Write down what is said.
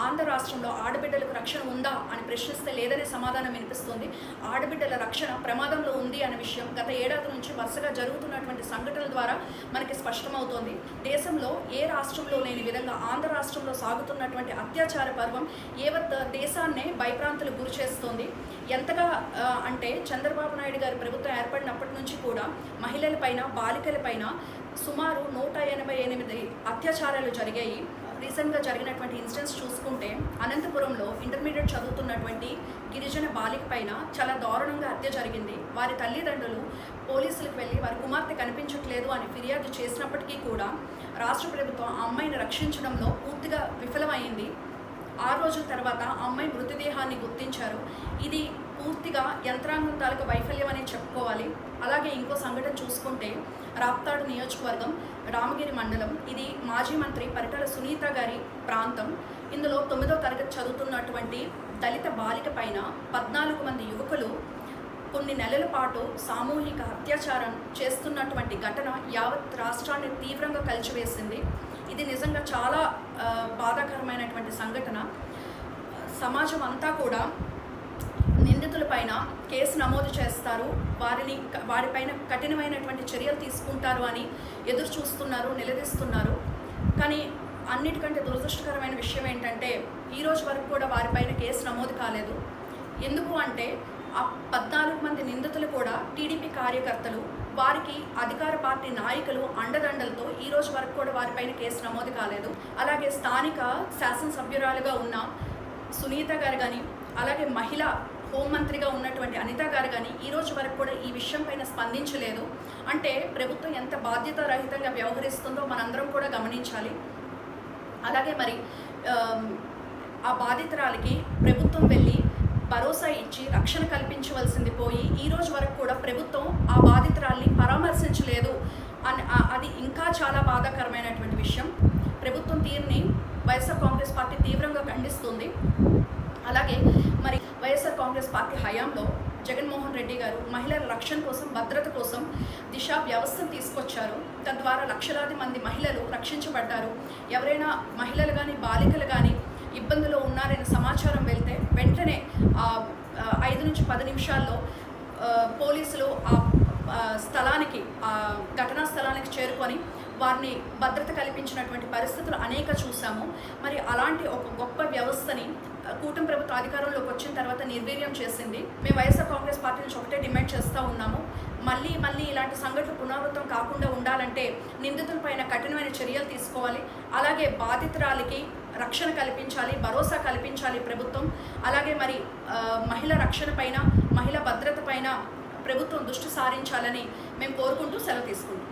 ఆంధ్ర రాష్ట్రంలో ఆడబిడ్డలకు రక్షణ ఉందా అని ప్రశ్నిస్తే లేదనే సమాధానం వినిపిస్తుంది. ఆడబిడ్డల రక్షణ ప్రమాదంలో ఉంది అనే విషయం గత ఏడాది నుంచి వరుసగా జరుగుతున్నటువంటి సంఘటనల ద్వారా మనకి స్పష్టమవుతోంది. దేశంలో ఏ రాష్ట్రంలో లేని విధంగా ఆంధ్ర రాష్ట్రంలో సాగుతున్నటువంటి అత్యాచార పర్వం యావత్ దేశాన్నే భయభ్రాంతులకు గురి చేస్తోంది. ఎంతగా అంటే చంద్రబాబు నాయుడు గారి ప్రభుత్వం ఏర్పడినప్పటి నుంచి కూడా మహిళలపైన బాలికలపైన సుమారు 188 అత్యాచారాలు జరిగాయి. రీసెంట్గా జరిగినటువంటి ఇన్సిడెంట్స్ చూసుకుంటే అనంతపురంలో ఇంటర్మీడియట్ చదువుతున్నటువంటి గిరిజన బాలిక పైన చాలా దారుణంగా హత్య జరిగింది. వారి తల్లిదండ్రులు పోలీసులకు వెళ్ళి వారి కుమార్తె కనిపించట్లేదు అని ఫిర్యాదు చేసినప్పటికీ కూడా రాష్ట్ర ప్రభుత్వం ఆ అమ్మాయిని రక్షించడంలో పూర్తిగా విఫలమైంది. 6 రోజుల తర్వాత ఆ అమ్మాయి మృతదేహాన్ని గుర్తించారు. ఇది పూర్తిగా యంత్రాంగం తాలూకు వైఫల్యం అని చెప్పుకోవాలి. అలాగే ఇంకో సంఘటన చూసుకుంటే రాప్తాడు నియోజకవర్గం రామగిరి మండలం, ఇది మాజీ మంత్రి పరిటాల సునీత గారి ప్రాంతం. ఇందులో 9వ తరగతి చదువుతున్నటువంటి దళిత బాలిక పైన 14 మంది యువకులు కొన్ని నెలల పాటు సామూహిక అత్యాచారం చేస్తున్నటువంటి ఘటన యావత్ రాష్ట్రాన్ని తీవ్రంగా కలిచివేసింది. ఇది నిజంగా చాలా బాధాకరమైనటువంటి సంఘటన. సమాజం అంతా కూడా నిందితులపైన కేసు నమోదు చేస్తారు, వారిపైన కఠినమైనటువంటి చర్యలు తీసుకుంటారు అని ఎదురు చూస్తున్నారు, నిలదీస్తున్నారు. కానీ అన్నిటికంటే దురదృష్టకరమైన విషయం ఏంటంటే ఈ రోజు వరకు కూడా వారిపైన కేసు నమోదు కాలేదు. ఎందుకు అంటే ఆ 14 మంది నిందితులు కూడా టీడీపీ కార్యకర్తలు, వారికి అధికార పార్టీ నాయకులు అండదండలతో ఈ రోజు వరకు కూడా వారిపైన కేసు నమోదు కాలేదు. అలాగే స్థానిక శాసనసభ్యురాలుగా ఉన్న సునీత గారు కానీ, అలాగే మహిళా హోంమంత్రిగా ఉన్నటువంటి అనిత గారు కానీ ఈ రోజు వరకు కూడా ఈ విషయం పైన స్పందించలేదు. అంటే ప్రభుత్వం ఎంత బాధ్యతారహితంగా వ్యవహరిస్తుందో మనందరం కూడా గమనించాలి. అలాగే మరి ఆ బాధితురాలికి ప్రభుత్వం వెళ్ళి భరోసా ఇచ్చి రక్షణ కల్పించవలసింది పోయి ఈ రోజు వరకు కూడా ప్రభుత్వం ఆ బాధితురాల్ని పరామర్శించలేదు అని, అది ఇంకా చాలా బాధాకరమైనటువంటి విషయం. ప్రభుత్వం తీరుని వైఎస్ఆర్ కాంగ్రెస్ పార్టీ తీవ్రంగా ఖండిస్తుంది. అలాగే మరి వైఎస్ఆర్ కాంగ్రెస్ పార్టీ హయాంలో జగన్మోహన్ రెడ్డి గారు మహిళల రక్షణ కోసం, భద్రత కోసం దిశా వ్యవస్థను తీసుకొచ్చారు. తద్వారా లక్షలాది మంది మహిళలు రక్షించబడ్డారు. ఎవరైనా మహిళలు కానీ బాలికలు కానీ ఇబ్బందులో ఉన్నారని సమాచారం వెళ్తే వెంటనే 5 నుంచి 10 నిమిషాల్లో పోలీసులు ఆ స్థలానికి, ఆ ఘటనా స్థలానికి చేరుకొని వారిని భద్రత కల్పించినటువంటి పరిస్థితులు అనేక చూసాము. మరి అలాంటి ఒక గొప్ప వ్యవస్థని కూటమి ప్రభుత్వ అధికారంలోకి వచ్చిన తర్వాత నిర్వీర్యం చేసింది. మేము వైఎస్ఆర్ కాంగ్రెస్ పార్టీ నుంచి ఒకటే డిమాండ్ చేస్తూ ఉన్నాము, మళ్ళీ ఇలాంటి సంఘటనలు పునరావృతం కాకుండా ఉండాలంటే నిందితులపైన కఠినమైన చర్యలు తీసుకోవాలి. అలాగే బాధితురాలికి రక్షణ కల్పించాలి, భరోసా కల్పించాలి ప్రభుత్వం. అలాగే మరి మహిళ రక్షణ పైన, మహిళ భద్రత పైన ప్రభుత్వం దృష్టి సారించాలని మేము కోరుకుంటూ సెలవు తీసుకుంటాం.